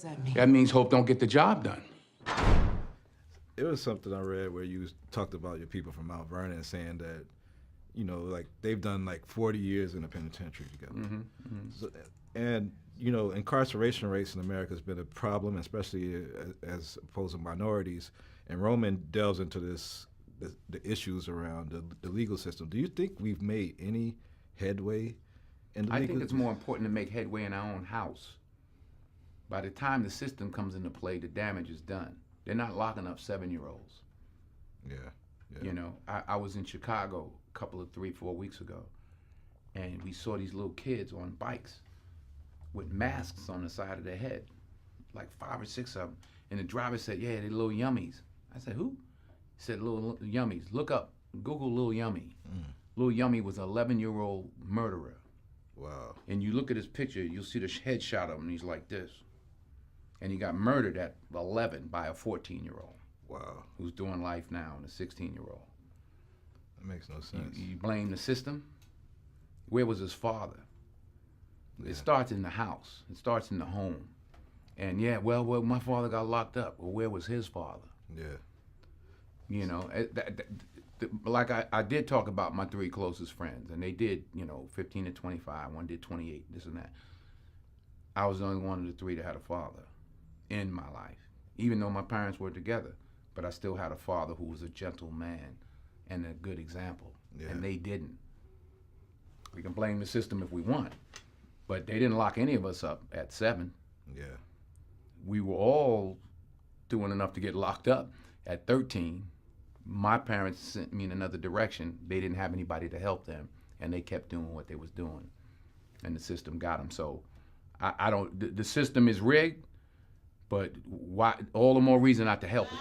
that mean? That means Hope don't get the job done. It was something I read where you talked about your people from Mount Vernon saying that, you know, like they've done like 40 years in the penitentiary together. So, and, you know, incarceration rates in America has been a problem, especially as opposed to minorities. And Roman delves into the issues around the legal system. Do you think we've made any headway in the legal? I think it's more important to make headway in our own house. By the time the system comes into play, the damage is done. They're not locking up 7-year-olds. Yeah. You know, I was in Chicago a couple of 3-4 weeks ago, and we saw these little kids on bikes with masks on the side of their head, like 5 or 6 of them. And the driver said, "Yeah, they're little yummies." I said, "Who?" He said, "Little yummies. Look up, Google Little Yummy." Little Yummy was an 11-year-old murderer. Wow. And you look at his picture, you'll see the headshot of him, and he's like this. And he got murdered at 11 by a 14-year-old. Wow. Who's doing life now, and a 16-year-old. That makes no sense. You blame the system? Where was his father? Yeah. It starts in the house. It starts in the home. And yeah, well, my father got locked up. Well, where was his father? Yeah. You know, like I did talk about my 3 closest friends, and they did, you know, 15 to 25. One did 28, this and that. I was the only one of the 3 that had a father in my life, even though my parents were together. But I still had a father who was a gentle man and a good example, and they didn't. We can blame the system if we want, but they didn't lock any of us up at 7. Yeah. We were all doing enough to get locked up at 13. My parents sent me in another direction. They didn't have anybody to help them, and they kept doing what they was doing, and the system got them. So I don't, the system is rigged, but why, all the more reason not to help it.